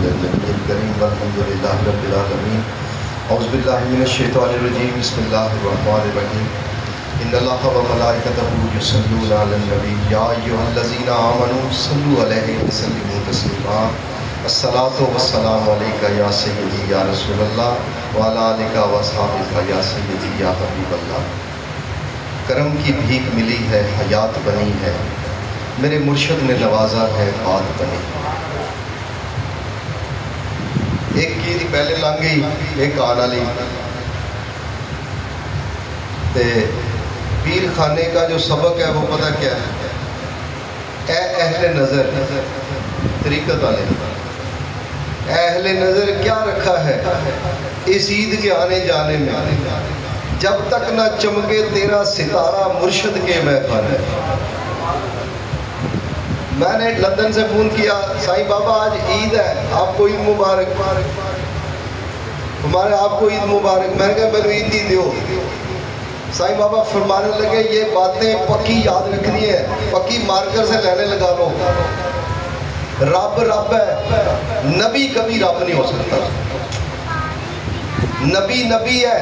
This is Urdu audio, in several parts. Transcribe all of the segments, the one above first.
النبي الكريم والحمد لله رب العالمين. اعوذ بالله من الشیطان الرجیم. بسم اللہ الرحمن الرحیم. ان اللہ وملائکتہ یصلون علی النبی یا ایھا الذین آمنوا صلوا علیہ وسلموا تسلیما. الصلاۃ والسلام علیک یا سیدی یا رسول اللہ وعلی آلک واصحابک یا سیدی یا حبیب اللہ. کرم کی بھیک ملی ہے، حیات بنی ہے، میرے مرشد نے نوازا ہے، بات بنی. ایک کی پہلے لنگ گئی، ایک آن والی. پیر خانے کا جو سبق ہے وہ پتہ کیا ہے؟ اے اہل نظر، طریقت والے، اے اہل نظر کیا رکھا ہے اس عید کے آنے جانے میں، جب تک نہ چمکے تیرا ستارہ مرشد کے میخانے. میں نے لندن سے فون کیا، سائیں بابا آج عید ہے، آپ کو عید مبارک. ہمارے آپ کو عید مبارک. میں نے کہا میرے عید ہی دیو. سائیں بابا فرمانے لگے یہ باتیں پکی یاد رکھنی ہے، پکی مارکر سے لینے لگا لو. رب رب ہے، نبی کبھی رب نہیں ہو سکتا. نبی نبی ہے،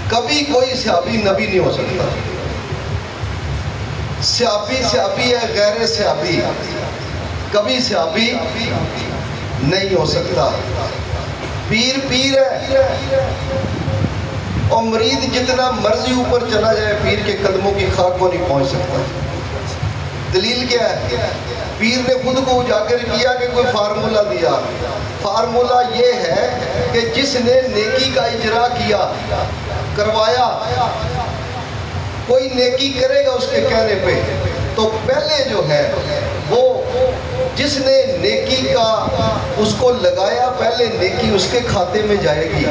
کبھی کوئی صحابی نبی نہیں ہو سکتا. صحابی صحابی ہے، غیر صحابی کبھی صحابی نہیں ہو سکتا. پیر پیر ہے، اور مرید جتنا مرضی اوپر چلا جائے پیر کے قدموں کی خاک کو نہیں پہنچ سکتا. دلیل کیا ہے؟ پیر نے خود کو اجاگر کیا کہ کوئی فارمولہ دیا. فارمولہ یہ ہے کہ جس نے نیکی کا اجرا کیا، کروایا، کوئی نیکی کرے گا اس کے کہنے پہ، تو پہلے جو ہے وہ جس نے نیکی کا اس کو لگایا، پہلے نیکی اس کے کھاتے میں جائے گی،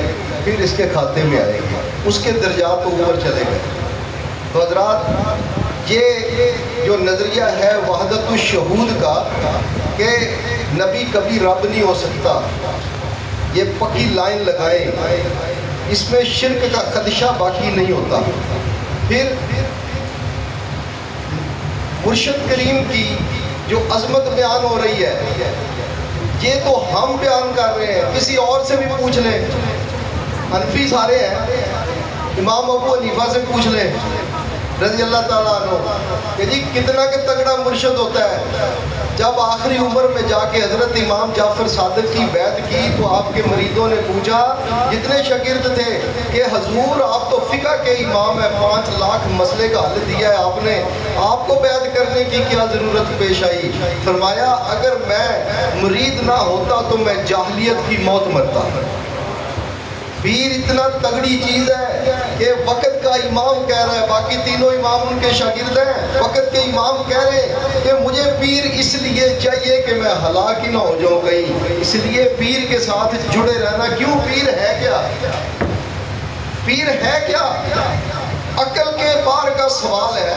پھر اس کے کھاتے میں آئے گی، اس کے درجات اوپر چلے گئے. تو حضرات یہ جو نظریہ ہے وحدت الشہود کا کہ نبی کبھی رب نہیں ہو سکتا، یہ پکی لائن لگائیں، اس میں شرک کا خدشہ باقی نہیں ہوتا. پھر مرشد کریم کی جو عظمت بیان ہو رہی ہے یہ تو ہم بیان کر رہے ہیں، کسی اور سے بھی پوچھ لیں. حنفی سارے ہیں، امام ابو حنیفہ سے پوچھ لیں رضی اللہ تعالیٰ عنہ کہ جی کتنا کہ تگڑا مرشد ہوتا ہے. جب آخری عمر میں جا کے حضرت امام جعفر صادق کی بیعت کی تو آپ کے مریدوں نے پوچھا، جتنے شاگرد تھے، کہ حضور آپ تو فقہ کے امام ہیں، 5 لاکھ مسئلے کا حل دیا ہے آپ نے، آپ کو بیعت کرنے کی کیا ضرورت پیش آئی؟ فرمایا اگر میں مرید نہ ہوتا تو میں جاہلیت کی موت مرتا. پیر اتنا تگڑی چیز ہے کہ وقت کا امام کہہ رہا ہے، باقی تینوں امام ان کے شاگرد ہیں، وقت کے امام کہہ رہے ہیں کہ مجھے پیر اس لیے چاہیے کہ میں ہلاک ہی نہ ہو جاؤں کہیں، اس لیے پیر کے ساتھ جڑے رہنا. کیوں؟ پیر ہے کیا؟ پیر ہے کیا؟ عقل کے پار کا سوال ہے،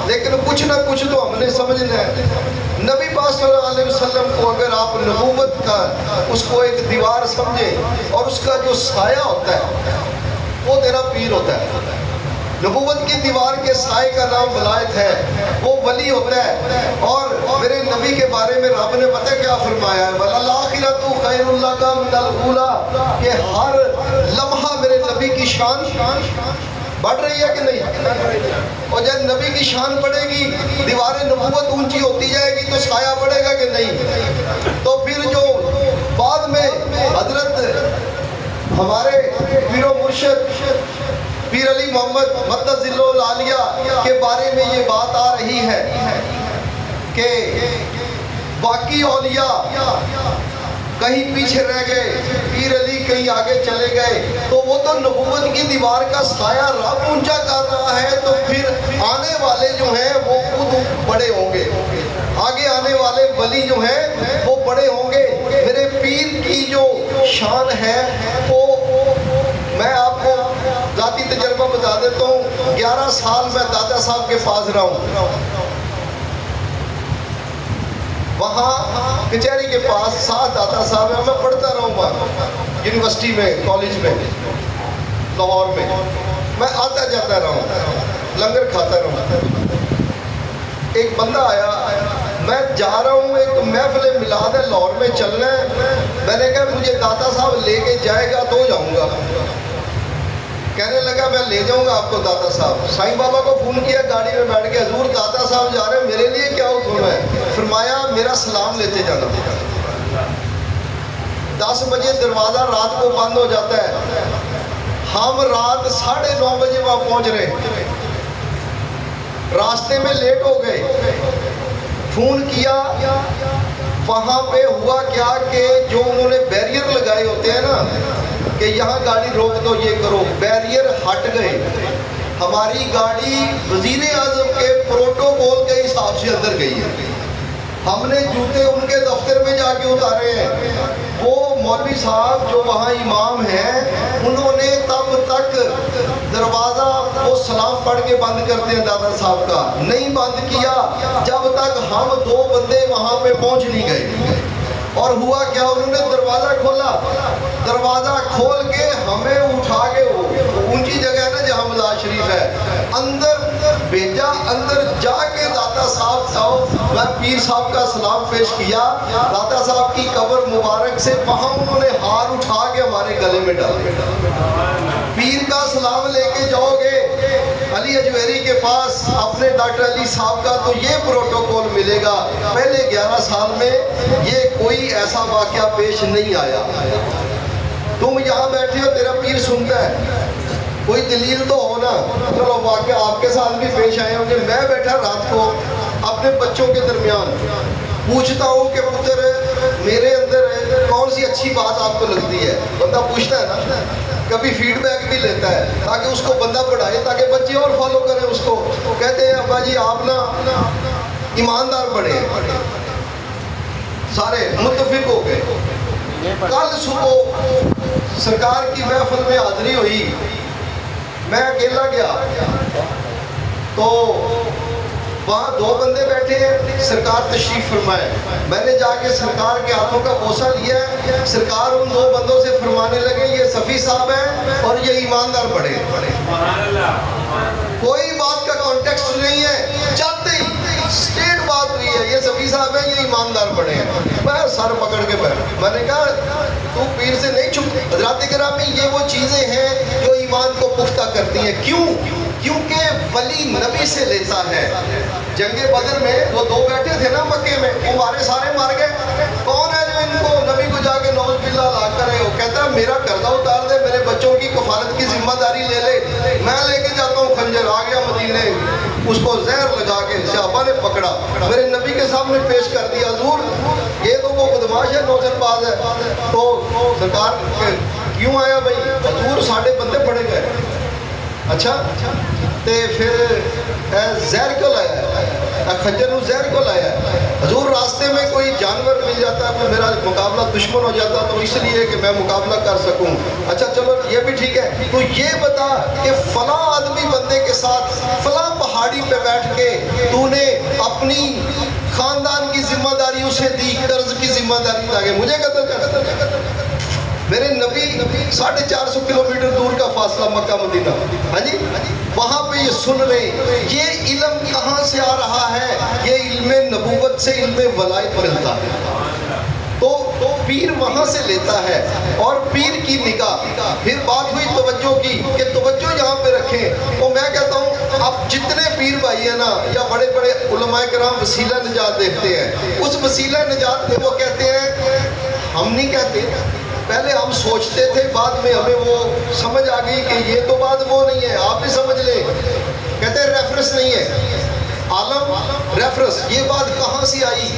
لیکن کچھ نہ کچھ تو ہم نے سمجھنا ہے. نبی پاک صلی اللہ علیہ وسلم کو اگر آپ نبوت کا اس کو ایک دیوار سمجھیں اور اس کا جو سایہ ہوتا ہے وہ تیرا پیر ہوتا ہے. نبوت کی دیوار کے سائے کا نام ولایت ہے، وہ ولی ہوتا ہے. اور میرے نبی کے بارے میں رب نے پتہ کیا فرمایا ہے؟ وَلَلْآخِرَةُ خَيْرٌ لَكَ مِنَ الْأُولَىٰ، کہ ہر لمحہ میرے نبی کی شان بڑھ رہی ہے کہ نہیں؟ اور جب نبی کی شان بڑھے گی، دیوار نبوت اونچی ہوتی جائے گی تو سایہ بڑھے گا کہ نہیں؟ تو پھر جو بعد میں حضرت ہمارے پیر و مرشد پیر علی محمد مدد ذلہ العالیہ کے بارے میں یہ بات آ رہی ہے کہ باقی اولیاء کہیں پیچھے رہ گئے، پیر علی کہیں آگے چلے گئے، تو وہ تو نبوت کی دیوار کا سایہ رب اونچا کر رہا ہے، تو پھر آنے والے جو ہیں وہ خود بڑے ہوں گے، آگے آنے والے ولی جو ہیں وہ بڑے ہوں گے. میرے پیر کی جو شان ہے وہ میں آپ کو ذاتی تجربہ بتا دیتا ہوں. 11 سال میں دادا صاحب کے پاس رہا ہوں، وہاں کچہری کے پاس 7 دادا صاحب ہیں. میں پڑھتا رہا ہوں وہاں یونیورسٹی میں، کالج میں، لاہور میں. میں آتا جاتا رہا ہوں، لنگر کھاتا رہا ہوں. ایک بندہ آیا میں جا رہا ہوں، ایک محفل میلاد ہے لاہور میں چلنا ہے، میں نے کہا مجھے داتا صاحب لے کے جائے گا تو جاؤں گا۔ کہنے لگا میں لے جاؤں گا آپ کو داتا صاحب۔ سائیں بابا کو فون کیا، گاڑی میں بیٹھ کے، حضور داتا صاحب جا رہے ہیں، میرے لیے کیا حکم ہے؟ فرمایا میرا سلام لیتے جانا۔ 10 بجے دروازہ رات کو بند ہو جاتا ہے، ہم رات 9:30 بجے وہاں پہنچ رہے، راستے میں لیٹ ہو گئے۔ فون کیا، وہاں پہ ہوا کیا کہ جو انہوں نے بیریئر لگائے ہوتے ہیں نا کہ یہاں گاڑی روک دو، یہ کرو، بیریئر ہٹ گئے۔ ہماری گاڑی وزیر اعظم کے پروٹوکول کے حساب سے اندر گئی ہے۔ ہم نے جوتے ان کے دفتر میں جا کے اتارے ہیں۔ وہ مولوی صاحب جو وہاں امام ہیں، انہوں نے تب تک دروازہ وہ سلام پڑھ کے بند کرتے ہیں دادا صاحب کا، نہیں بند کیا جب تک ہم 2 بندے وہاں پہ پہنچ نہیں گئے۔ اور ہوا کیا، انہوں نے دروازہ کھولا، دروازہ کھول کے ہمیں اٹھا کے اونچی جگہ ہے نا جہاں مزار شریف ہے، اندر بھیجا۔ اندر جا کے داتا صاحب میں پیر صاحب کا سلام پیش کیا، داتا صاحب کی قبر مبارک سے وہاں انہوں نے ہار اٹھا کے ہمارے گلے میں ڈالے۔ پیر کا سلام لے کے جاؤ گے علی اجویری کے پاس اپنے ڈاکٹر علی صاحب کا تو یہ پروٹوکول ملے گا۔ پہلے 11 سال میں یہ کوئی ایسا واقعہ پیش نہیں آیا۔ تم یہاں بیٹھے ہو، تیرا پیر سنتا ہے، کوئی دلیل تو ہو نا۔ چلو واقعہ آپ کے ساتھ بھی پیش آئے ہوں گے۔ میں بیٹھا رات کو اپنے بچوں کے درمیان پوچھتا ہوں کہ پتر میرے اندر کون سی اچھی بات آپ کو لگتی ہے؟ بندہ پوچھتا ہے نا، کبھی فیڈ بیک بھی لیتا ہے تاکہ اس کو بندہ پڑھائے، تاکہ بچے اور فالو کریں اس کو۔ کہتے ہیں ابا جی آپ نا ایماندار بڑھے، سارے متفق ہو گئے۔ کل صبح سرکار کی محفل میں حاضری ہوئی، میں اکیلا گیا تو وہاں 2 بندے بیٹھے ہیں، سرکار تشریف فرمائے۔ میں نے جا کے سرکار کے ہاتھوں کا بوسہ لیا ہے۔ سرکار ان 2 بندوں سے فرمانے لگے یہ صفی صاحب ہیں اور یہ ایماندار بڑے۔ کوئی بات کا کانٹیکسٹ نہیں ہے، جاتے ہی اسٹیٹ بات ہوئی ہے، یہ صفی صاحب ہیں، یہ ایماندار بڑے ہیں۔ میں سر پکڑ کے بیٹھا، میں نے کہا تو پیر سے نہیں چھپ۔ حضرات گرامی یہ وہ چیزیں ہیں جو ایمان کو پختہ کرتی ہیں۔ کیوں؟ کیونکہ ولی نبی سے لیتا ہے۔ جنگ بدر میں وہ 2 بیٹھے تھے نا مکے میں، وہ سارے مار گئے۔ کون ہے جو ان کو نبی کو جا کے نوز باللہ لا کرے؟ وہ کہتا ہے میرا قرضہ اتار دے، میرے بچوں کی کفالت کی ذمہ داری لے لے، میں لے کے جاتا ہوں خنجر۔ آ گیا مدینے، اس کو زہر لگا کے صحابہ نے پکڑا، میرے نبی کے سامنے پیش کر دیا، حضور یہ تو وہ بدماش ہے، نوزر باز ہے۔ تو سرکار کیوں آیا بھائی؟ حضور ساڑھے بندے پڑے گئے۔ اچھا تے پھر زہر کیوں لایا ہے؟ خنجر نو زہر کیوں لایا ہے؟ حضور راستے میں کوئی جانور مل جاتا ہے، میرا مقابلہ دشمن ہو جاتا تو اس لیے کہ میں مقابلہ کر سکوں۔ اچھا چلو یہ بھی ٹھیک ہے، تو یہ بتا کہ فلاں آدمی بندے کے ساتھ فلاں پہاڑی پہ بیٹھ کے تو نے اپنی خاندان کی ذمہ داری اسے دی، قرض کی ذمہ داری تاکہ مجھے قتل کر۔ میرے نبی 450 کلومیٹر دور کا فاصلہ مکہ مدینہ، ہاں جی، وہاں پہ یہ سن رہے۔ یہ علم کہاں سے آ رہا ہے؟ یہ علم نبوت سے، علم ولایت ملتا ہے۔ تو پیر وہاں سے لیتا ہے، اور پیر کی نگاہ۔ پھر بات ہوئی توجہ کی کہ توجہ یہاں پہ رکھیں۔ تو میں کہتا ہوں اب جتنے پیر بھائی ہیں نا یا بڑے بڑے علماء کرام وسیلہ نجات دیکھتے ہیں، اس وسیلہ نجات میں وہ کہتے ہیں، ہم نہیں کہتے، پہلے ہم سوچتے تھے، بعد میں ہمیں وہ سمجھ آ گئی کہ یہ تو بات وہ نہیں ہے، آپ بھی سمجھ لیں۔ کہتے ہیں ریفرنس نہیں ہے، عالم ریفرنس، یہ بات کہاں سے آئی؟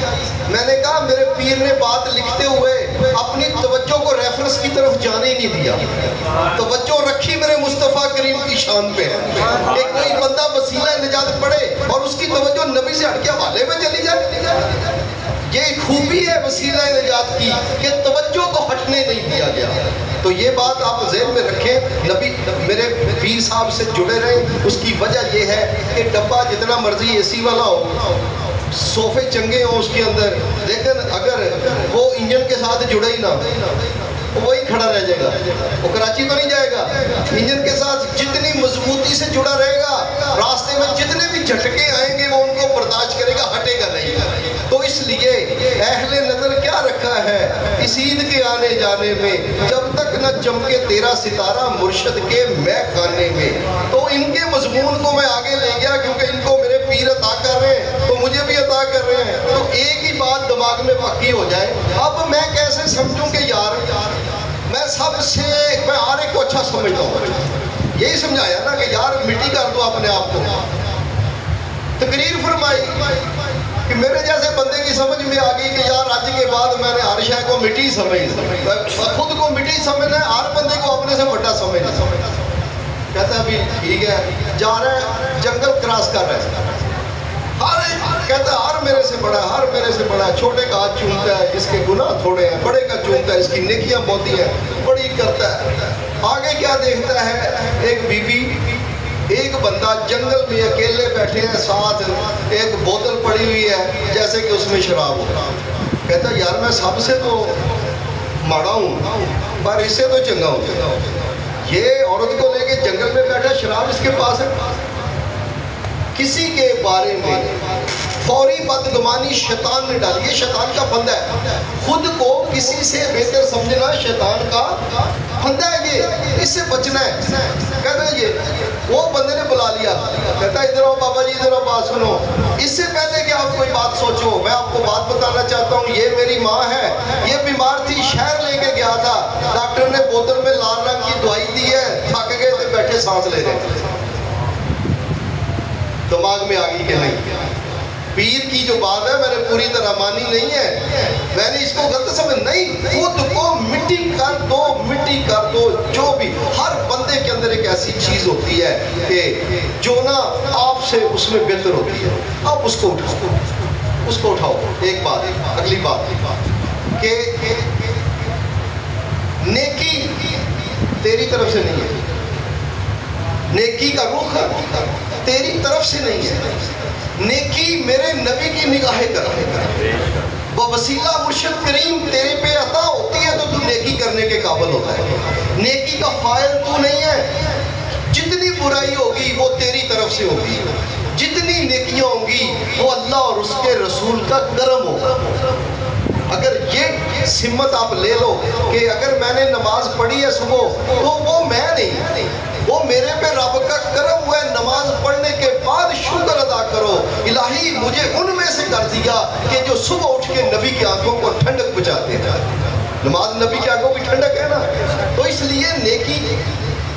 میں نے کہا میرے پیر نے بات لکھتے ہوئے اپنی توجہ کو ریفرنس کی طرف جانے نہیں دیا، توجہ رکھی میرے مصطفیٰ کریم کی شان پہ کہ کوئی بندہ وسیلہ نجات پڑھے اور اس کی توجہ نبی سے ہٹ کے حوالے میں چلی جائے۔ یہ خوبی ہے وسیلہ نجات کی کہ توجہ کو ہٹنے نہیں دیا گیا۔ تو یہ بات آپ ذہن میں رکھیں، نبی میرے پیر صاحب سے جڑے رہیں۔ اس کی وجہ یہ ہے کہ ڈبہ جتنا مرضی اے سی والا ہو، صوفے چنگے ہوں اس کے اندر، لیکن اگر وہ انجن کے ساتھ جڑے ہی نہ، وہی کھڑا رہ جائے گا، وہ کراچی تو نہیں جائے گا۔ انجن کے ساتھ جتنی مضبوطی سے جڑا رہے گا، راستے میں جتنے بھی جھٹکے آئیں گے وہ ان کو برداشت کرے گا، ہٹے گا نہیں۔ تو لیے اہل نظر کیا رکھا ہے اس عید کے آنے جانے میں، جب تک نہ چمکے تیرا ستارہ مرشد کے میں خانے میں۔ تو ان کے مضمون کو میں آگے لے گیا کیونکہ ان کو میرے پیر عطا کر رہے ہیں تو مجھے بھی عطا کر رہے ہیں، تو ایک ہی بات دماغ میں پکی ہو جائے۔ اب میں کیسے سمجھوں کہ یار میں سب سے میں ہر ایک کو اچھا سمجھتا ہوں، یہی سمجھایا نا کہ یار مٹی کر دو اپنے آپ کو۔ تقریر فرمائی کہ میرے جیسے بندے کی سمجھ میں آ گئی کہ یار آج کے بعد میں نے ہر شے کو مٹی سمجھنا، خود کو مٹی سمجھنا ہے، ہر بندے کو اپنے سے بڑا سمجھنا۔ کہتا ہے بھی ٹھیک ہے، جا رہا ہے جنگل کراس کر رہا ہے، کہتا ہے ہر میرے سے بڑا، ہر میرے سے بڑا، چھوٹے کا ہاتھ چومتا ہے جس کے گناہ تھوڑے ہیں، بڑے کا چومتا ہے اس کی نیکیاں بہت ہیں، بڑی کرتا ہے۔ آگے کیا دیکھتا ہے، ایک بی بی، ایک بندہ جنگل میں اکیلے بیٹھے ہیں، ساتھ ایک بوتل پڑی ہوئی ہے جیسے کہ اس میں شراب ہو۔ کہتا ہے یار میں سب سے تو ماڑا ہوں پر اس سے تو چنگا ہوں، یہ عورت کو لے کے جنگل میں بیٹھا، شراب اس کے پاس ہے۔ کسی کے بارے میں فوری بدگمانی شیطان نے ڈالی، یہ شیطان کا پھندا ہے، خود کو کسی سے بہتر سمجھنا شیطان کا پھندا ہے، یہ اس سے بچنا ہے۔ کہتا ہے یہ وہ بندے نے بلا لیا، کہتا ہے ادھر آؤ بابا جی، ادھر آؤ بات سنو، اس سے پہلے کہ آپ کوئی بات سوچو میں آپ کو بات بتانا چاہتا ہوں، یہ میری ماں ہے، یہ بیمار تھی، شہر لے کے گیا تھا، ڈاکٹر نے بوتل میں لال رنگ کی دوائی دی ہے، تھک گئے تھے بیٹھے سانس لے رہے تھے۔ دماغ میں آگئی کہ نہیں، پیر کی جو بات ہے میں نے پوری طرح مانی نہیں ہے، میں نے اس کو غلط سمجھ نہیں، خود کو مٹی کر دو، مٹی کر دو، جو بھی ہر بندے کے اندر ایک ایسی چیز ہوتی ہے کہ جو نا آپ سے اس میں بہتر ہوتی ہے، آپ اس کو اٹھاؤ، اس کو اٹھاؤ۔ ایک بات، اگلی بات کہ نیکی تیری طرف سے نہیں ہے، نیکی کا رخ تیری طرف سے نہیں ہے، نیکی میرے نبی کی نگاہ کرم وسیلہ مرشد کریم تیرے پہ عطا ہوتی ہے تو نیکی کرنے کے قابل ہوتا ہے، نیکی کا فائل تو نہیں ہے۔ جتنی برائی ہوگی وہ تیری طرف سے ہوگی، جتنی نیکیاں ہوں گی وہ اللہ اور اس کے رسول کا کرم ہوگا۔ اگر یہ سمت آپ لے لو کہ اگر میں نے نماز پڑھی ہے صبح تو وہ میں نہیں، وہ میرے پہ رب کا کرم ہوا ہے، نماز پڑھنے کے بعد شکر ادا کرو، الہی مجھے ان میں سے کر دیا کہ جو صبح اٹھ کے نبی کی آنکھوں کو ٹھنڈک پہنچاتے ہیں۔ نماز نبی کی آنکھوں کی ٹھنڈک ہے نا، تو اس لیے نیکی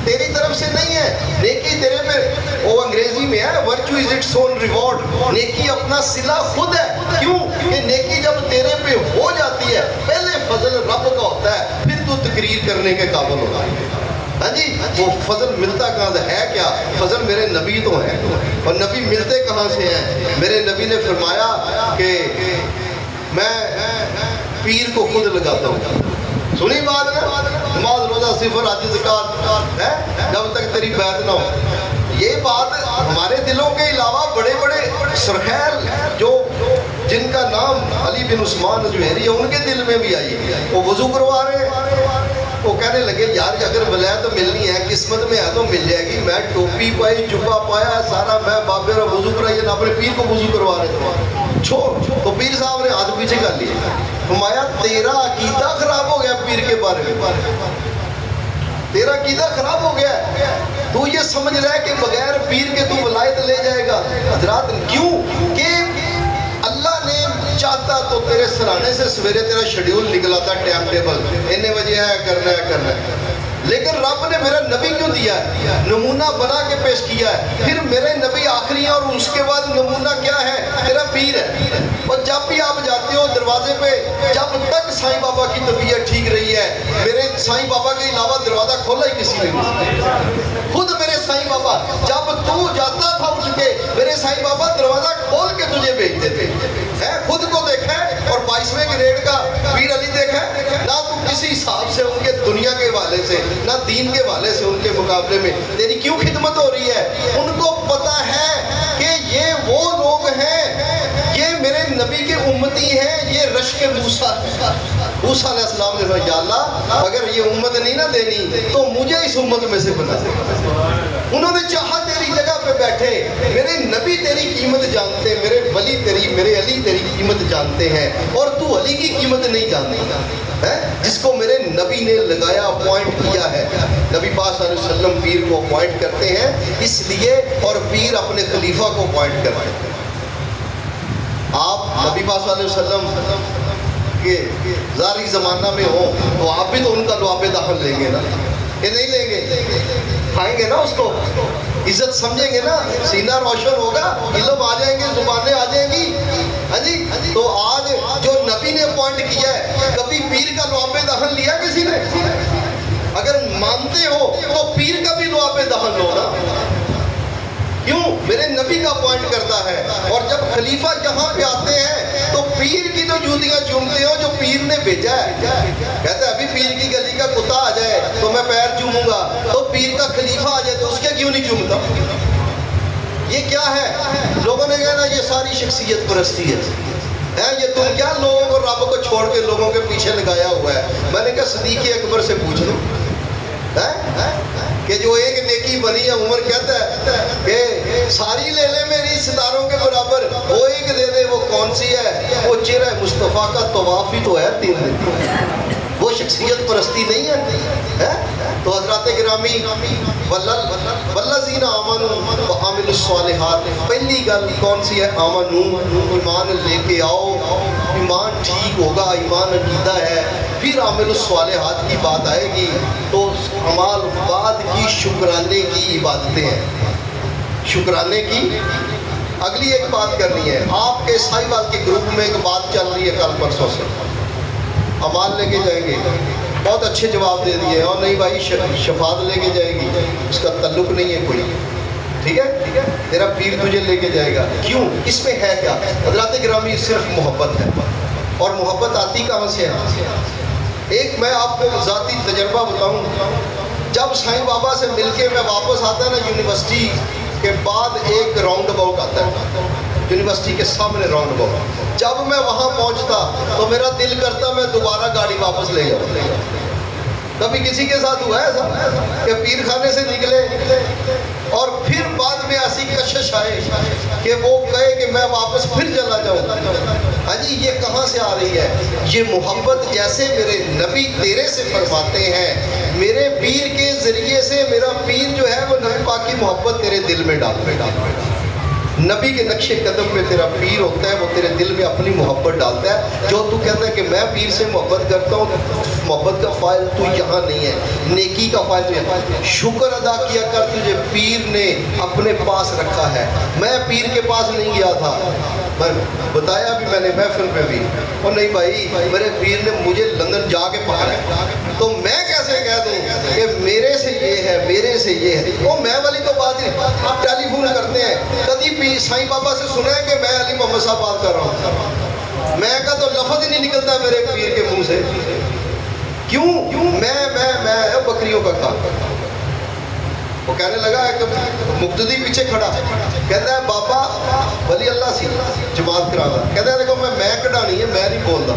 تیری طرف سے نہیں ہے، نیکی تیرے پہ، وہ انگریزی میں ہے virtue is its own reward، نیکی اپنا صلہ خود ہے۔ کیوں کہ نیکی جب تیرے پہ ہو جاتی ہے پہلے فضل رب کا ہوتا ہے، پھر تو تقریر کرنے کے قابل ہوتا ہے۔ ہاں جی، وہ فضل ملتا کہاں سے ہے؟ کیا فضل میرے نبی تو ہیں، اور نبی ملتے کہاں سے ہیں؟ میرے نبی نے فرمایا کہ میں پیر کو خود لگاتا ہوں، سنی بات نا، نماز روزہ صفر حج زکات ہے جب تک تیری بیعت نہ ہو۔ یہ بات ہمارے دلوں کے علاوہ بڑے بڑے سرخیل جو جن کا نام علی بن عثمان جوہری ہے ان کے دل میں بھی آئی، وہ وضو کروا رہے ہیں، وہ کہنے لگے یار اگر ولایت ملنی ہے قسمت میں ہے تو مل جائے گی، میں ٹوپی پائی جبہ پایا سارا، میں بابے را وضو کرائیے نہ اپنے پیر کو وضو کروا رہے تھے، چھوڑ۔ تو پیر صاحب نے ہاتھ پیچھے کر لیا، فرمایا تیرا عقیدہ خراب ہو گیا پیر کے بارے میں، تیرا عقیدہ خراب ہو گیا ہے، تو یہ سمجھ رہا ہے کہ بغیر پیر کے تو ولایت لے جائے گا۔ حضرات کیوں کہ اللہ نے چاہتا تو تیرے سرانے سے سویرے تیرا شیڈیول نکلا تھا، ٹائم ٹیبل اتنے بجے ہے کرنا ہے، لیکن رب نے میرا نبی کیوں دیا ہے؟ نمونہ بنا کے پیش کیا ہے، پھر میرے نبی آخری ہیں اور اس کے بعد نمونہ کیا ہے؟ تیرا پیر ہے۔ اور جب بھی آپ جاتے ہو دروازے پہ، جب تک سائیں بابا کی طبیعت ٹھیک رہی ہے، میرے سائیں بابا کے علاوہ دروازہ کھولا ہی کسی نے نہیں، خود میرے سائیں بابا جب تو جاتا تھا اٹھ کے میرے سائیں بابا دروازہ کھول کے تجھے بھیجتے تھے، خود کو دیکھا ہے اور 22ویں گریڈ کا پیر علی دیکھا ہے، نہ تو کسی حساب سے ان کے دنیا کے حوالے سے نہ دین کے حوالے سے ان کے مقابلے میں تیری کیوں خدمت ہو رہی ہے؟ ان کو پتا ہے کہ یہ وہ لوگ ہیں، یہ میرے نبی کے امتی ہیں، یہ رشک موسیٰ ہے، موسیٰ علیہ السلام نے کہا یا اللہ اگر یہ امت نہیں نہ دینی تو مجھے اس امت میں سے بنا دے. انہوں نے چاہا تیری جگہ پہ بیٹھے. میرے نبی تیری قیمت جانتے ہیں, میرے ولی تیری, میرے علی تیری قیمت جانتے ہیں, اور تو علی کی قیمت نہیں جانتا ہے جس کو میرے نبی نے لگایا, اپوائنٹ کیا ہے. نبی پاک صلی اللہ علیہ وسلم پیر کو اپوائنٹ کرتے ہیں اس لیے, اور پیر اپنے خلیفہ کو اپوائنٹ کرتے ہیں. آپ نبی پاک صلی اللہ علیہ وسلم کہ ظاہری زمانہ میں ہوں تو آپ بھی تو ان کا لعاب دخل لیں گے نا, یہ نہیں لیں گے, کھائیں گے نا اس کو, عزت سمجھیں گے نا, سینہ روشن ہوگا, علم آ جائیں گے, زبانیں آ جائیں گی. ہاں جی, تو آج جو نبی نے اپوائنٹ کیا ہے, کبھی پیر کا لعاب دخل لیا کسی نے؟ اگر مانتے ہو تو پیر کا بھی لعاب دخل ہو نا. کیوں؟ میرے نبی کا اپوائنٹ کرتا ہے. اور جب خلیفہ یہاں پہ آتے ہیں تو پیر کی جو جوتیاں چومتے ہو جو پیر نے بھیجا ہے, کہتا ہے ابھی پیر کی گلی کا کتا آ جائے تو میں پیر چوموں گا, تو پیر کا خلیفہ آ جائے تو اس کے کیوں نہیں چومتا؟ یہ کیا ہے؟ لوگوں نے کہا نا یہ ساری شخصیت پرستی ہے, یہ تم کیا لوگوں کو رب کو چھوڑ کے لوگوں کے پیچھے لگایا ہوا ہے. میں نے کہا صدیق اکبر سے پوچھ لو کہ جو ایک نیکی بنی ہے, عمر کہتا ہے کہ ساری لے لے میری ستاروں کے برابر, وہ ایک دے دے, وہ کون سی ہے؟ وہ چہرہ مصطفیٰ کا طواف ہی تو ہے 3 دن. وہ شخصیت پرستی نہیں ہے. تو حضرات گرامی, والذین آمنوا وعملوا الصالحات, پہلی گل کون سی ہے؟ آمنو, ایمان لے کے آؤ, ایمان ٹھیک ہوگا, ایمان عقیدہ ہے. پھر عامل الصالحات کی بات آئے گی, تو اعمال بعد کی شکرانے کی عبادتیں ہیں. شکرانے کی اگلی ایک بات کرنی ہے. آپ کے سائی بات کے گروپ میں ایک بات چل رہی ہے کل پرسوں سے, اعمال لے کے جائیں گے, بہت اچھے جواب دے دیے, اور نہیں بھائی شفاعت لے کے جائے گی, اس کا تعلق نہیں ہے کوئی. ٹھیک ہے, تیرا پیر تجھے لے کے جائے گا. کیوں؟ اس میں ہے کیا؟ حضرات گرامی صرف محبت ہے, اور محبت آتی کہاں سے ہے؟ ایک میں آپ کو ذاتی تجربہ بتاؤں. جب سائیں بابا سے مل کے میں واپس آتا ہے نا یونیورسٹی کے بعد, ایک راؤنڈ اباؤٹ آتا ہے یونیورسٹی کے سامنے راؤنڈ اباؤٹ, جب میں وہاں پہنچتا تو میرا دل کرتا میں دوبارہ گاڑی واپس لے جاؤں. کبھی کسی کے ساتھ ہوا ہے ایسا کہ پیر خانے سے نکلے اور پھر بعد میں ایسی کشش آئے کہ وہ کہے کہ میں واپس پھر چلا جاؤں؟ ہاں جی, یہ کہاں سے آ رہی ہے؟ یہ محبت جیسے میرے نبی تیرے سے فرماتے ہیں, میرے پیر کے ذریعے سے میرا پیر جو ہے وہ نبی پاک کی محبت تیرے دل میں ڈالتا ہے. نبی کے نقش قدم پہ تیرا پیر ہوتا ہے, وہ تیرے دل میں اپنی محبت ڈالتا ہے. جو تو کہتا ہے کہ میں پیر سے محبت کرتا ہوں, محبت کا فائل تو یہاں نہیں ہے, نیکی کا فائل تو یہاں. شکر ادا کیا کر, تجھے پیر نے اپنے پاس رکھا ہے. میں پیر کے پاس نہیں گیا تھا, میں بتایا بھی میں نے محفل پہ بھی, اور نہیں بھائی میرے پیر نے مجھے لندن جا کے پکڑا, تو میں کیسے کہہ دوں کہ میرے سے یہ ہے, میرے سے یہ ہے؟ وہ میں والی تو بات نہیں. آپ ٹیلی فون کرتے ہیں, کبھی سائیں بابا سے سنا ہے کہ میں علی محمد صاحب بات کر رہا ہوں؟ میں کا تو لفظ ہی نہیں نکلتا میرے پیر کے منہ سے. کیوں؟ میں بکریوں کا کام کرتا ہوں. وہ کہنے لگا کہ مقتدی پیچھے کھڑا, کہتا ہے بابا ولی اللہ سی جماعت کرانا, کہتا ہے دیکھو میں کڑھانی ہے, میں نہیں بولتا.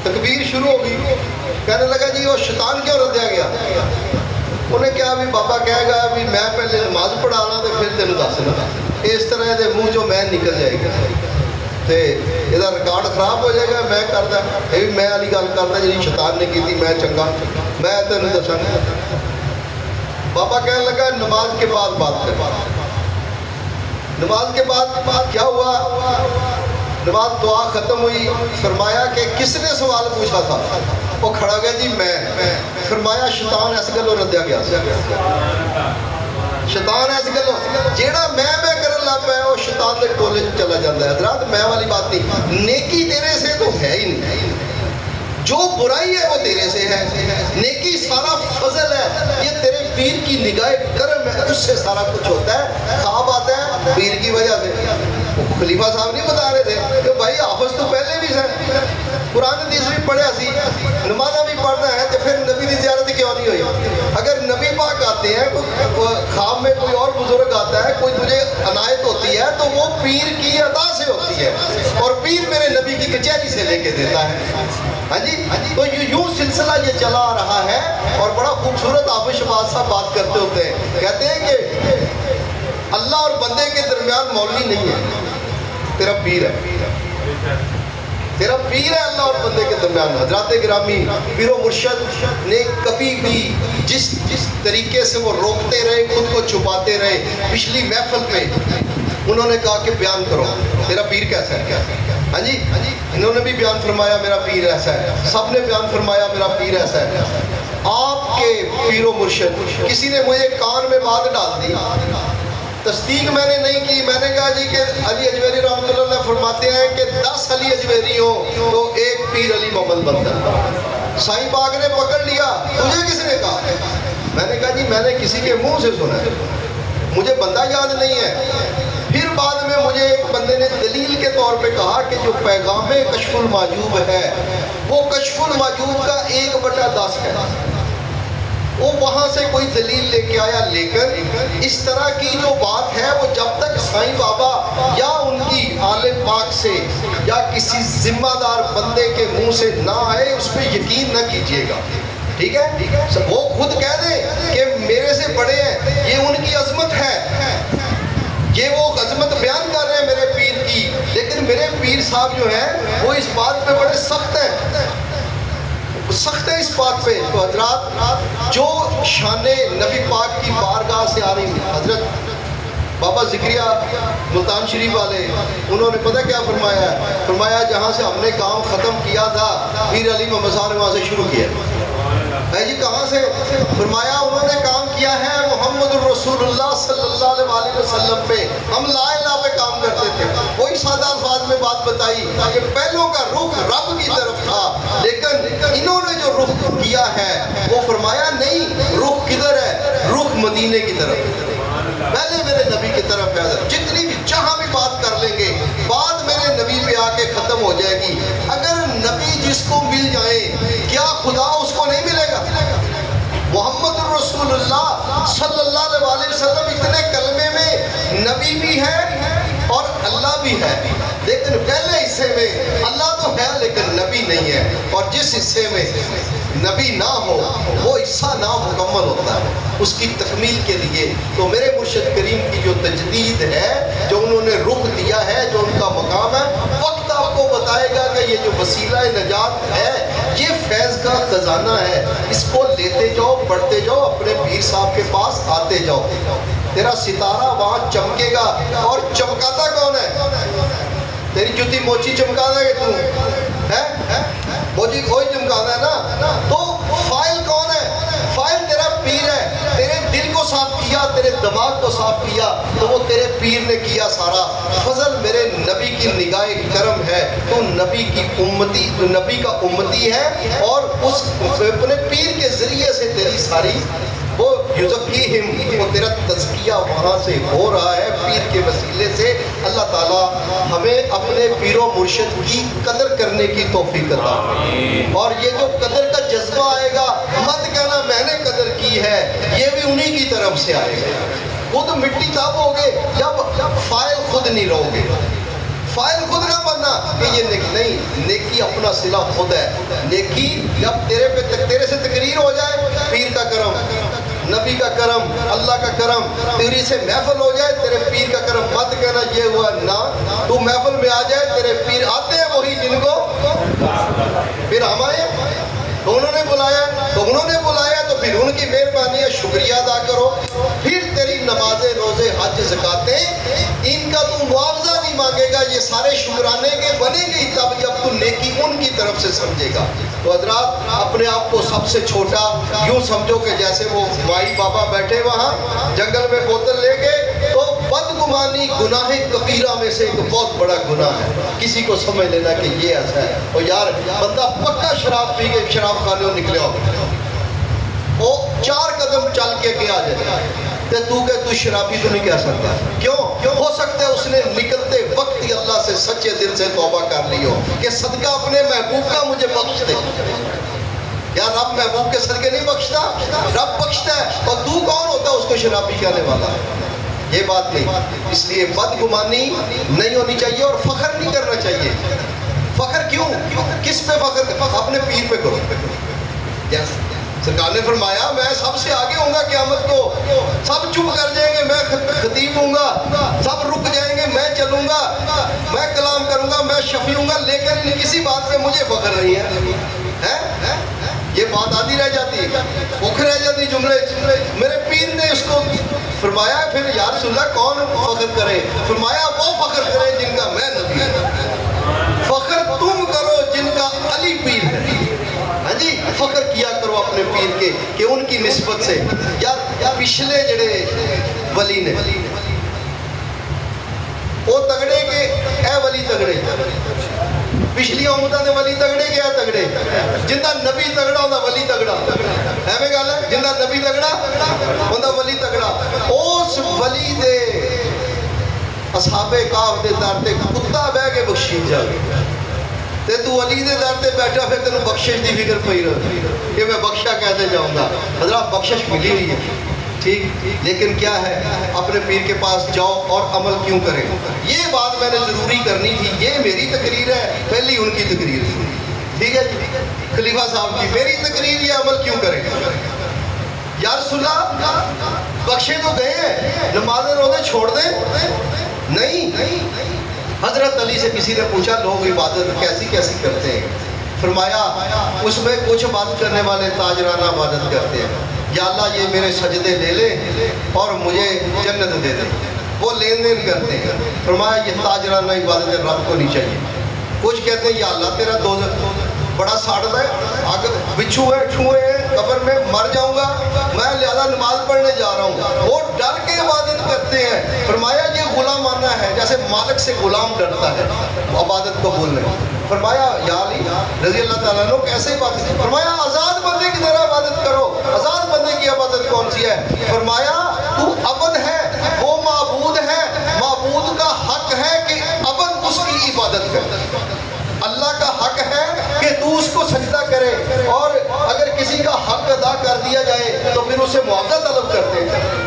تکبیر شروع ہو گئی, کہنے لگا جی وہ شیطان کیوں ردیا گیا؟ انہیں کہا بھی بابا کہے گا بھی میں پہلے نماز پڑھا لا تو پھر تینوں دسنا, اس طرح دے منہ جو میں نکل جائے گا تے یہ ریکارڈ خراب ہو جائے گا. میں کرتا یہ بھی میں والی گل کرتا جی شیطان نے کی تھی, میں چنگا, میں تینوں دساں. بابا کہنے لگا نماز کے بعد بات کر. نماز کے بعد کیا ہوا؟ نماز دعا ختم ہوئی, فرمایا کہ کس نے سوال پوچھا تھا؟ وہ کھڑا گیا جی میں. فرمایا شیطان اس گلوں ردیا گیا. شیطان اس گلوں جیڑا میں کرن لگ پیا وہ شیطان کے ٹولے چلا جاتا ہے. حضرات میں والی بات نہیں, نیکی تیرے سے تو ہے ہی نہیں, جو برائی ہے وہ تیرے سے ہے. نیکی سارا فضل ہے, یہ تیرے پیر کی نگاہ کرم ہے, اس سے سارا کچھ ہوتا ہے. خواب آتا ہے پیر کی وجہ سے. خلیفہ صاحب نہیں بتا رہے تھے کہ بھائی حافظ تو پہلے بھی سن, قرآن حدیث بھی پڑھیا سی، نمازہ بھی پڑھنا ہے، تو پھر نبی دی زیارت کیوں نہیں ہوئی؟ اگر نبی پاک آتے ہیں، خواب میں کوئی اور بزرگ آتا ہے، کوئی تجھے عنایت ہوتی ہے، تو وہ پیر کی عطا سے ہوتی ہے، اور پیر میرے نبی کی کچہری سے لے کے دیتا ہے۔ ہاں جی، تو یوں سلسلہ یہ چلا آ رہا ہے، اور بڑا خوبصورت حافظ شہباز صاحب بات کرتے ہوتے ہیں، کہتے ہیں کہ اللہ اور بندے کے درمیان مولوی نہیں ہے، تیرا پیر ہے، تیرا پیر ہے اللہ اور بندے کے درمیان۔ حضرات گرامی، پیر و مرشد نے کبھی بھی جس طریقے سے وہ روکتے رہے، خود کو چھپاتے رہے، پچھلی محفل پہ انہوں نے کہا کہ بیان کرو تیرا پیر کیسا ہے۔ ہاں جی، انہوں نے بھی بیان فرمایا میرا پیر ایسا ہے، سب نے بیان فرمایا میرا پیر ایسا ہے۔ آپ کے پیر و مرشد، کسی نے مجھے کان میں بات ڈال دی، تصدیق میں نے نہیں کی، میں نے کہا جی کہ علی اجویری رحمۃ اللہ علیہ فرماتے ہیں کہ 10 علی اجویری ہوں تو ایک پیر علی محمد بنتا ہے۔ سائیں پاک نے پکڑ لیا، تجھے کس نے کہا؟ میں نے کہا جی میں نے کسی کے منہ سے سنا ہے، مجھے بندہ یاد نہیں ہے۔ پھر بعد میں مجھے ایک بندے نے دلیل کے طور پہ کہا کہ جو پیغام کشف المحجوب ہے وہ کشف المحجوب کا 1/10 ہے، وہ وہاں سے کوئی دلیل لے کے آیا، لیکن اس طرح کی جو بات ہے وہ جب تک سائیں بابا یا ان کی عالم پاک سے یا کسی ذمہ دار بندے کے منہ سے نہ آئے، اس پہ یقین نہ کیجیے گا، ٹھیک ہے؟ وہ خود کہہ دیں کہ میرے سے بڑے ہیں، یہ ان کی عظمت ہے، یہ وہ عظمت بیان کر رہے ہیں میرے پیر کی، لیکن میرے پیر صاحب جو ہیں وہ اس بات پہ بڑے سخت ہیں، سخت ہے اس بات پہ۔ تو حضرات، جو شان نبی پاک کی بارگاہ سے آ رہی حضرت بابا ذکریہ ملتان شریف والے، انہوں نے پتہ کیا فرمایا ہے؟ فرمایا جہاں سے ہم نے کام ختم کیا تھا پیر علی محمد صاحب نے وہاں سے شروع کیا ہے جی۔ کہاں سے؟ فرمایا انہوں نے کام کیا ہے محمد الرسول اللہ صلی اللہ علیہ وسلم پہ، ہم لا الہ پہ کام کرتے تھے، وہی سادہ الفاظ میں بات بتائی کہ پہلوں کا رخ رب کی طرف تھا، لیکن انہوں نے جو رخ کیا ہے وہ فرمایا نہیں، رخ کدھر ہے؟ رخ مدینے کی طرف، پہلے میرے نبی کی طرف ہے۔ جتنی بھی جہاں بھی بات کر لیں گے، بات میرے نبی پہ آ کے ختم ہو جائے گی۔ اگر نبی جس کو مل جائے، کیا خدا اس کو نہیں ملے گا؟ محمد الرسول اللہ صلی اللہ علیہ وسلم اتنے کلمے میں نبی بھی ہے اور اللہ بھی ہے، لیکن پہلے حصے میں اللہ تو ہے لیکن نبی نہیں ہے، اور جس حصے میں نبی نہ ہو وہ حصہ نامکمل ہوتا ہے اس کی تکمیل کے لیے۔ تو میرے مرشد کریم کی جو تجدید ہے، جو انہوں نے رخ دیا ہے، جو ان کا مقام ہے، وقت آپ کو بتائے گا کہ یہ جو وسیلہ نجات ہے یہ فیض کا خزانہ ہے، اس کو لیتے جاؤ، پڑھتے جاؤ، اپنے پیر صاحب کے پاس آتے جاؤ، تیرا ستارہ وہاں چمکے گا۔ اور چمکاتا کون ہے؟ تیری جوتی موچی چمکاتا ہے تو ہے، موچی کوئی چمکاتا ہے نا، تو فائل کون ہے؟ فائل تیرا پیر ہے، تیرے دل کو صاف کیا، تیرے دماغ کو صاف کیا، تو وہ تیرے پیر نے کیا سارا۔ فضل میرے نبی کی نگاہ کرم ہے، تو نبی کی امتی، نبی کا امتی ہے، اور اس اپنے پیر کے ذریعے سے تیری ساری وہ یزکیہم، وہ تیرا تزکیہ وہاں سے ہو رہا ہے پیر کے وسیلے سے۔ اللہ تعالیٰ ہمیں اپنے پیر و مرشد کی قدر کرنے کی توفیق عطا فرمائے، اور یہ جو قدر کا جذبہ آئے گا، مت کہنا میں نے قدر کی ہے، یہ بھی انہی کی طرف سے آئے گا۔ خود مٹی تب ہوگے جب فائل خود نہیں رہو گے، فائل خود نہ بننا کہ یہ نیکی نہیں، نیکی اپنا صلہ خود ہے۔ نیکی جب تیرے سے تقریر ہو جائے، پیر کا کرم، نبی کا کرم، اللہ کا کرم، تیری سے محفل ہو جائے، تیرے پیر کا کرم، مت کہنا یہ ہوا نہ، تو محفل میں آ جائے، تیرے پیر آتے ہیں وہی جن کو پھر ہم آئے، تو انہوں نے بلایا تو پھر ان کی مہربانی ہے، شکریہ ادا کرو۔ پھر تیری نمازیں، روزے، حج، زکاتیں، ان کا تو معاوضہ نہیں مانگے گا، یہ سارے شکرانے کے بنے گی تب جب تو نیکی ان کی طرف سے سمجھے گا۔ تو حضرات، اپنے آپ کو سب سے چھوٹا یوں سمجھو کہ جیسے وہ مائی بابا بیٹھے وہاں جنگل میں بوتل لے کے، تو بدگمانی گناہ کبیرہ میں سے ایک بہت بڑا گناہ ہے، کسی کو سمجھ لینا کہ یہ ایسا ہے۔ اور یار بندہ پکا شراب پی کے شراب خانے نکلے ہو، وہ 4 قدم چل کے آ جائے، تے تو کہ تو شرابی تو نہیں کہہ سکتا. کیوں؟ ہو سکتا ہے اس نے نکلتے وقت ہی اللہ سے سچے دل سے توبہ کر لی ہو کہ صدقہ اپنے محبوب کا مجھے بخش دے. یا رب محبوب کے صدقے نہیں بخشتا؟ رب بخشتا ہے. اور تو کون ہوتا ہے اس کو شرابی کہنے والا؟ یہ بات نہیں. اس لیے بدگمانی نہیں ہونی چاہیے اور فخر نہیں کرنا چاہیے. فخر کیوں؟ کس پہ فخر؟ اپنے پیر پہ کرو. سرکار نے فرمایا میں سب سے آگے ہوں گا قیامت کو. سب چپ کر جائیں گے، میں خطیب ہوں گا. سب رک جائیں گے، میں چلوں گا، میں کلام کروں گا، میں شفیع ہوں گا. لیکن کسی بات پہ مجھے فخر نہیں ہے. یہ بات آدھی رہ جاتی ہے، بھوک رہ جاتی جملے. میرے پیر نے اس کو فرمایا پھر یا رسول اللہ کون فخر کرے؟ فرمایا وہ فخر کرے جن کا میں نبی ہوں. فخر تم کرو جن کا علی پیر ہے. ہاں جی، فخر کیا کرو اپنے پیر کے کہ ان کی نسبت سے. یار پچھلے جڑے ولی نے وہ تگڑے کے اے ولی تگڑے، پچھلی امتاں دے ولی تگڑے کے اے تگڑے. جندا نبی تگڑا ہوندا ولی تگڑا. ایویں گل ہے، جندا نبی تگڑا ہوندا ولی تگڑا. اس ولی دے اصحاب کہف دے در تے کتا بہ کے بخشی جاوے تے تو علی دے در تے بیٹھا پھر تینوں بخشش دی فکر پئی رہے کہ میں بخشا کیسے جاؤں گا. حضرات بخشش ملی ہوئی ہے ٹھیک، لیکن کیا ہے اپنے پیر کے پاس جاؤ اور عمل کیوں کریں. یہ بات میں نے ضروری کرنی تھی. یہ میری تقریر ہے، پہلی ان کی تقریر تھی. ٹھیک ہے جی، خلیفہ صاحب کی میری تقریر. یہ عمل کیوں کریں؟ یا رسول اللہ بخشے تو گئے ہیں، نماز روزے چھوڑ دیں؟ نہیں. حضرت علی سے کسی نے پوچھا لوگ عبادت کیسی کیسی کرتے ہیں؟ فرمایا اس میں کچھ عبادت کرنے والے تاجرانہ عبادت کرتے ہیں. یا اللہ یہ میرے سجدے لے لے اور مجھے جنت دے دے. وہ لین دین کرتے ہیں. فرمایا یہ تاجرانہ عبادت رب کو نہیں چاہیے. کچھ کہتے ہیں یا اللہ تیرا دوزخ بڑا ساڑتا ہے، اگر بچھو ہے چھوئے ہیں قبر میں مر جاؤں گا میں، لہذا نماز پڑھنے جا رہا ہوں. وہ ڈر کے عبادت کرتے ہیں. فرمایا یہ غلامانہ ہے، جیسے مالک سے غلام ڈرتا ہے عبادت کو بولنے. فرمایا یا علی رضی اللہ تعالیٰ عنہ کیسے عبادت؟ فرمایا آزاد بندے کی طرح عبادت کرو. آزاد بندے کی عبادت کون سی ہے؟ فرمایا تو عبد ہے، وہ معبود ہے، معبود کا حق ہے کہ عبد اس کی عبادت کرے. اللہ کا حق ہے کہ تو اس کو سجدہ کرے، اور اگر کسی کا حق ادا کر دیا جائے تو پھر اسے معاوضہ طلب کرتے ہیں.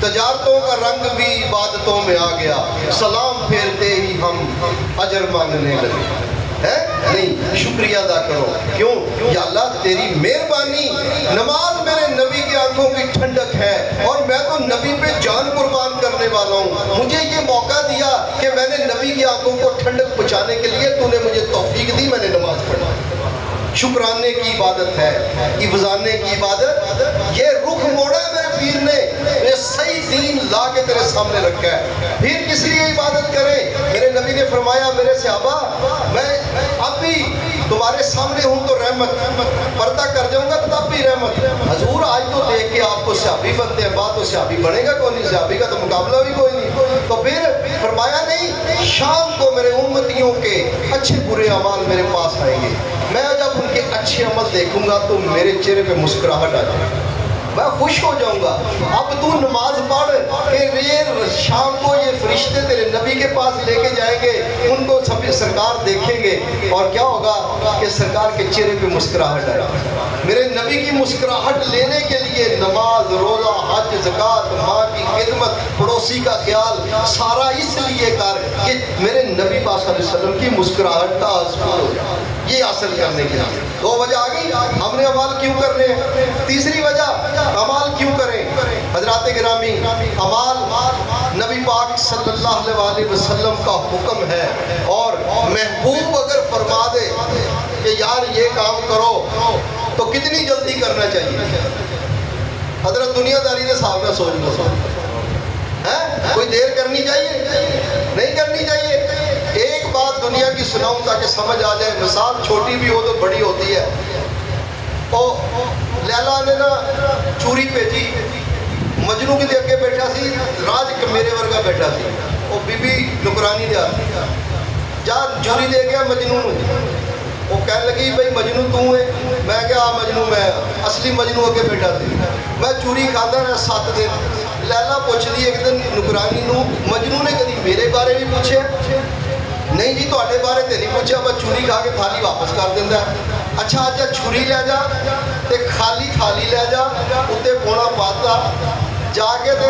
تجارتوں کا رنگ بھی عبادتوں میں آ گیا، سلام پھیرتے ہی ہم اجر مانگنے لگے. ہے نہیں، شکریہ ادا کرو. کیوں؟ یا اللہ تیری مہربانی. نماز میرے نبی کی آنکھوں کی ٹھنڈک ہے اور میں تو نبی پہ جان قربان کرنے والا ہوں. مجھے یہ موقع دیا کہ میں نے نبی کی آنکھوں کو ٹھنڈک پہنچانے کے لیے تو نے مجھے توفیق دی، میں نے نماز پڑھا. شکرانے کی عبادت ہے، افضانے کی عبادت. یہ رخ موڑا ہے میرے پیر نے، یہ صحیح دین لا کے تیرے سامنے رکھا ہے. پھر کس لیے عبادت کریں؟ میرے نبی نے فرمایا میرے صحابہ میں اب بھی تمہارے سامنے ہوں تو رحمت، پردہ کر جاؤں گا تب بھی رحمت. حضور آج تو دیکھ کے آپ کو صحابی بنتے ہیں، بات تو صحابی بنے گا کون نہیں، صحابی کا تو مقابلہ بھی کوئی نہیں. تو پھر فرمایا نہیں، شام کو میرے امتیوں کے اچھے برے اعمال میرے پاس آئیں گے. میں جب ان کے اچھے عمل دیکھوں گا تو میرے چہرے پہ مسکراہٹ آ جائے گی، میں خوش ہو جاؤں گا. اب تو نماز پڑھ کہ شام کو یہ فرشتے تیرے نبی کے پاس لے کے جائیں گے، ان کو سب سرکار دیکھیں گے اور کیا ہوگا کہ سرکار کے چہرے پہ مسکراہٹ آئے گی. میرے نبی کی مسکراہٹ لینے کے لیے نماز، روزہ، حج، زکوٰۃ، ماں کی خدمت، پڑوسی کا خیال سارا اس لیے کر کہ میرے نبی پاک صلی اللہ علیہ وسلم کی مسکراہٹ کا حاصل ہو جائے. یہ حاصل کرنے کے لیے دو وجہ آ گئی. ہم نے عمال کیوں کرنے ہیں؟ تیسری وجہ عمال کیوں کریں؟ حضرات گرامی، عمال نبی پاک صلی اللہ علیہ وسلم کا حکم ہے، اور محبوب اگر فرما دے کہ یار یہ کام کرو تو کتنی جلدی کرنا چاہیے؟ حضرت دنیا داری نے صاحب نہ سوچ لو، کوئی دیر کرنی چاہیے؟ نہیں کرنی چاہیے. ایک بات دنیا کی سناؤں تاکہ سمجھ آ جائے، مثال چھوٹی بھی ہو تو بڑی ہوتی ہے. لیلا نے نا چوری بھیجی، مجنو کے اگے بیٹھا سی، راج میرے ورگا بیٹھا سی. وہ بی بی نکرانی دیا جا چوری دے گیا مجنو. وہ کہنے لگی بھائی مجنو تو ہے؟ میں کہا مجنو میں اصلی مجنو اگے بیٹھا تھی میں چوری کھاتا رہا 7 دن لیلا پوچھ لی ایک دن نکرانی نو مجنو نے کدی میرے بارے بھی پوچھے نہیں جی تواڈے بارے تے نہیں پوچھا بس چوری کھا کے تھالی واپس کر دیندا اچھا اج چھری لے جا تے خالی تھالی لے جا اتنے پونا پاتا جا کے تے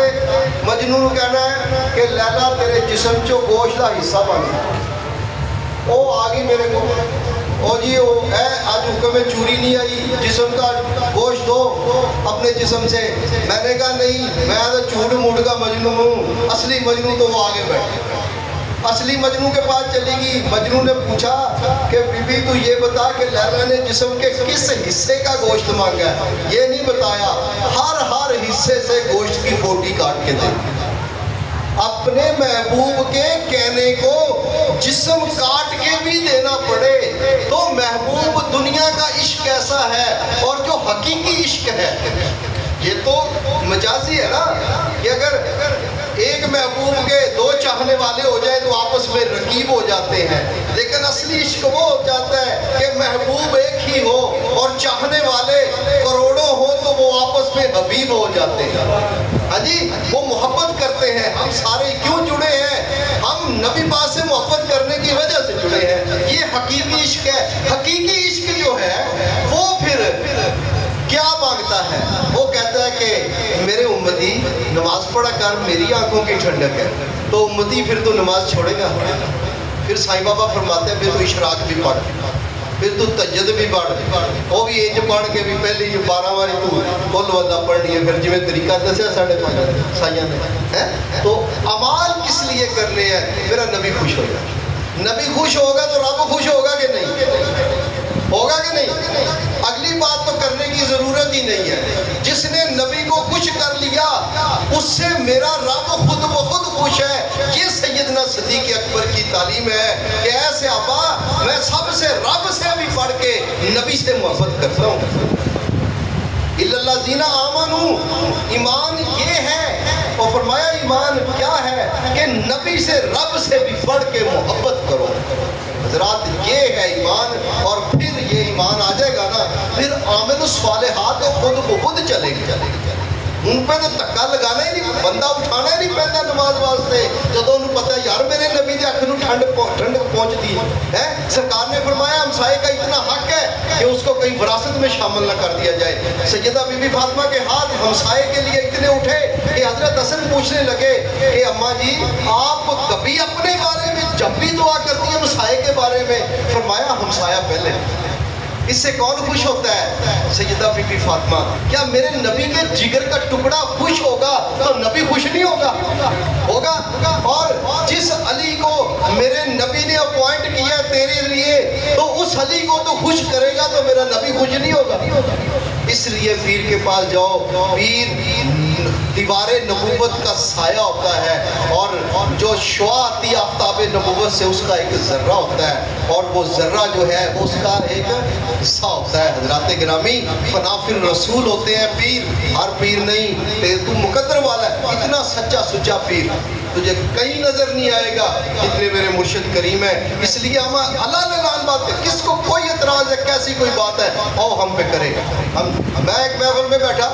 مجنو نو کہنا ہے کہ لیلا تیرے جسم چو گوشت کا حصہ بن وہ آ گئی میرے کو او جی وہ ہے آج حکم میں چوری نہیں آئی جسم کا گوشت دو اپنے جسم سے میں نے کہا نہیں میں تو جھوٹ موٹ کا مجنو ہوں اصلی مجنو تو وہ آگے بیٹھے اصلی مجنو کے پاس چلی گئی مجنو نے پوچھا کہ بی بی تو یہ بتا کہ لیلا نے جسم کے کس حصے کا گوشت مانگا ہے یہ نہیں بتایا ہر حصے سے گوشت کی بوٹی کاٹ کے دے اپنے محبوب کے کہنے کو جسم کاٹ کے بھی دینا پڑے تو محبوب دنیا کا عشق ایسا ہے اور جو حقیقی عشق ہے یہ تو مجازی ہے نا کہ اگر ایک محبوب کے 2 چاہنے والے ہو جائے تو آپس میں رقیب ہو جاتے ہیں لیکن اصلی عشق وہ ہو جاتا ہے کہ محبوب ایک ہی ہو اور چاہنے والے کروڑوں ہو تو وہ آپس میں حبیب ہو جاتے ہیں ہاں جی وہ محبت کرتے ہیں ہم سارے کیوں جڑے ہیں ہم نبی پاک سے محبت کرنے کی وجہ سے جڑے ہیں یہ حقیقی عشق ہے حقیقی عشق جو ہے وہ پھر کیا مانگتا ہے وہ کہتا ہے کہ میرے امتی نماز پڑھا کر میری آنکھوں کی ٹھنڈک ہے تو امتی پھر تو نماز چھوڑے گا پھر سائیں بابا فرماتے ہیں پھر تو اشراق بھی پڑھ پھر تو تجد بھی پڑھ وہ بھی انج پڑھ کے بھی پہلی جو 12 باری تو کل ودا پڑھنی ہے پھر جویں طریقہ دسیا ساڑھے 5 سائیاں نے تو اعمال کس لیے کرنے ہیں میرا نبی خوش ہوگا نبی خوش ہوگا تو رب خوش ہوگا کہ نہیں ہوگا کہ نہیں اگلی بات تو کرنے کی ضرورت ہی نہیں ہے جس نے نبی کو خوش کر لیا اس سے میرا رب خود بخود خوش ہے یہ سیدنا صدیق اکبر کی تعلیم ہے کہ اے صحابہ میں سب سے رب سے بھی پڑھ کے نبی سے محبت کرتا ہوں الذین آمنوا ایمان یہ ہے اور فرمایا ایمان کیا ہے کہ نبی سے رب سے بھی پڑھ کے محبت کرو حضرات یہ ہے ایمان اور پھر یہ ایمان آ جائے گا نا پھر عامل الصالحات خود بخود چلے گی ان پہ تو دھکا لگانا ہی نہیں بندہ اٹھانا ہی نہیں پہنتا نماز واسطے جدو انہوں پتہ ہے یار میرے نبی دے اکھ نوں ٹھنڈ پہنچتی ہے سرکار نے فرمایا ہمسائے کا اتنا حق ہے کہ اس کو کہیں وراثت میں شامل نہ کر دیا جائے سیدہ بی بی فاطمہ کے ہاتھ ہمسائے کے لیے اتنے اٹھے کہ حضرت حسن پوچھنے لگے کہ اماں جی آپ کبھی اپنے بارے میں جب بھی دعا کرتی ہیں ہمسائے کے بارے میں فرمایا ہمسایہ پہلے اس سے کون خوش ہوتا ہے سیدہ بی بی فاطمہ کیا میرے نبی کے جگر کا ٹکڑا خوش ہوگا تو نبی خوش نہیں ہوگا اور جس علی کو میرے نبی نے اپوائنٹ کیا تیرے لیے تو اس علی کو تو خوش کرے گا تو میرا نبی خوش نہیں ہوگا اس لیے پیر کے پاس جاؤ پیر دیوار نبوت کا سایہ ہوتا ہے اور جو شعاع آتی ہے آفتاب نبوت سے اس کا ایک ذرہ ہوتا ہے اور وہ ذرہ جو ہے وہ اس کا ایک حصہ ہوتا ہے حضرات گرامی فنافر رسول ہوتے ہیں پیر ہر پیر نہیں تو مقدر والا ہے اتنا سچا سچا پیر تجھے کہیں نظر نہیں آئے گا جتنے میرے مرشد کریم ہے اس لیے ہم اللہ لگان بات ہے کس کو کوئی اعتراض ہے کیسی کوئی بات ہے او ہم پہ کرے گا میں ایک محفل میں بیٹھا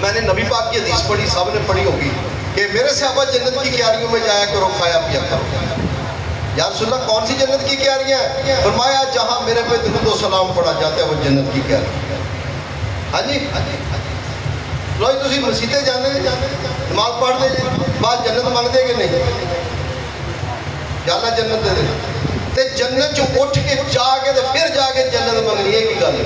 میں نے نبی پاک کی حدیث پڑھی سب نے پڑھی ہوگی کہ میرے صحابہ جنت کی کیاریوں میں جایا کرو کھایا پیا کرو یا رسول اللہ کون سی جنت کی کیاریاں ہیں فرمایا جہاں میرے پہ درود و سلام پڑھا جاتا ہے وہ جنت کی کیاری ہاں جی لوگ تسی مسیطے جانے نماز پڑھ دے بعد جنت مانگ دے کہ نہیں یا اللہ جنت دے دے تے جنت جو اٹھ کے جا کے پھر جا کے جنت مانگنی ہے کی گل ہے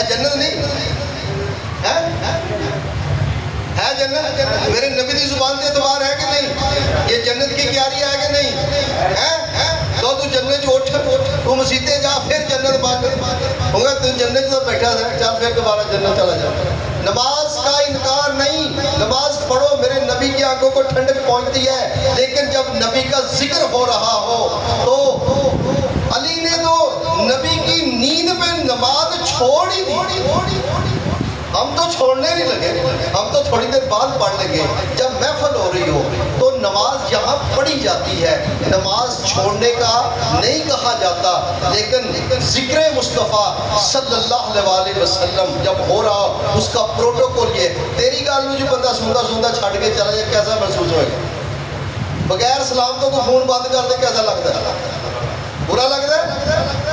جنت نہیں ہے جنت میرے نبی دی زبان دے اعتبار ہے کہ نہیں یہ جنت کی کیاری ہے کہ نہیں تو جنت جو اٹھ تو مسیطے جا پھر جنت مانگ ہوگا تو جنت جو بیٹھا ہے چل پھر دوبارہ جنت چلا جا نماز کا انکار نہیں نماز پڑھو میرے نبی کی آنکھوں کو ٹھنڈک پہنچتی ہے لیکن جب نبی کا ذکر ہو رہا ہو تو علی نے تو نبی کی نیند میں نماز چھوڑ ہی دی ہم تو چھوڑنے نہیں لگے، ہم تو تھوڑی دیر بعد پڑھ لیں گے۔ جب محفل ہو رہی ہو تو نماز یہاں پڑھی جاتی ہے، نماز چھوڑنے کا نہیں کہا جاتا، لیکن ذکر مصطفیٰ صلی اللہ علیہ وسلم جب ہو رہا ہو اس کا پروٹوکول یہ، تیری گال میں جو بندہ سنتا چھاڑ کے چلا جائے کیسا محسوس ہوئے گا؟ بغیر سلام تو فون بند کر دے کیسا لگتا ہے؟ برا لگتا ہے؟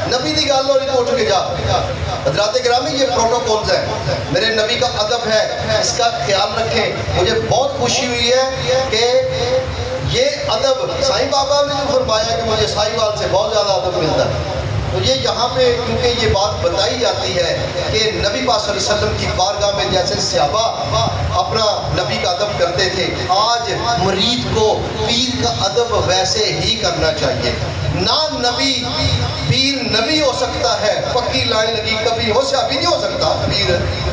نبی دی گال ہو رہی تو اٹھ کے جا۔ حضرات گرامی یہ پروٹوکولز ہیں، میرے نبی کا ادب ہے، اس کا خیال رکھیں۔ مجھے بہت خوشی ہوئی ہے کہ یہ ادب سائیں بابا نے جو فرمایا کہ مجھے سائی وال سے بہت زیادہ ادب ملتا ہے، تو یہ یہاں پہ کیونکہ یہ بات بتائی جاتی ہے کہ نبی پاک صلی اللہ علیہ وسلم کی بارگاہ میں جیسے صحابہ اپنا نبی کا ادب کرتے تھے، آج مرید کو پیر کا ادب ویسے ہی کرنا چاہیے۔ نہ نبی پیر نبی ہو سکتا ہے، پکی لائن لگی، کبھی ہو صحابی نہیں ہو سکتا پیر،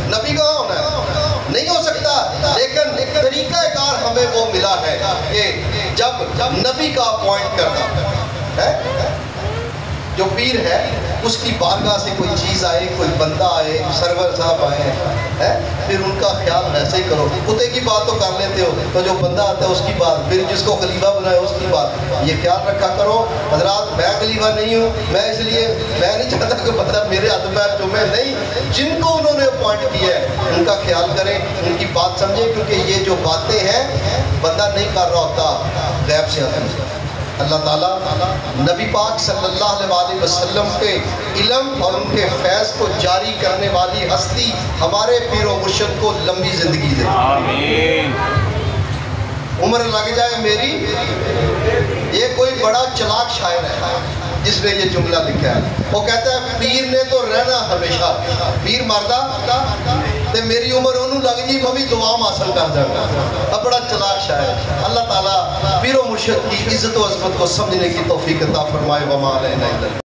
نبی کہاں ہونا ہے؟ نہیں ہو سکتا، لیکن طریقہ کار ہمیں وہ ملا ہے کہ جب نبی کا اپوائنٹ کرنا ہے، جو پیر ہے اس کی بارگاہ سے کوئی چیز آئے، کوئی بندہ آئے، سرور صاحب آئے ہیں، پھر ان کا خیال ویسے ہی کرو۔ کتے کی بات تو کر لیتے ہو، تو جو بندہ آتا ہے اس کی بات، پھر جس کو خلیفہ بنائے اس کی بات، یہ خیال رکھا کرو۔ حضرات میں خلیفہ نہیں ہوں، میں اس لیے میں نہیں چاہتا کہ بندہ میرے ہاتھ پیر چومے، نہیں، جن کو انہوں نے اپوائنٹ کیا ہے ان کا خیال کریں، ان کی بات سمجھیں، کیونکہ یہ جو باتیں ہیں بندہ نہیں کر رہا ہوتا، غیب سے آتا ہے۔ اللہ تعالیٰ نبی پاک صلی اللہ علیہ وسلم کے علم اور ان کے فیض کو جاری کرنے والی ہستی ہمارے پیر و مرشد کو لمبی زندگی دے، آمین۔ عمر لگ جائے میری، یہ کوئی بڑا چلاک شاعر ہے جس نے یہ جملہ لکھا ہے، وہ کہتا ہے پیر نے تو رہنا ہمیشہ، پیر مردہ تے میری عمر انہوں لگ جی میں بھی دوام حاصل کر جاؤں گا۔ بڑا چلاک شاعر۔ اللہ تعالیٰ پیر و مرشد کی عزت و عظمت کو سمجھنے کی توفیق عطا فرمائے۔ وما علینا الا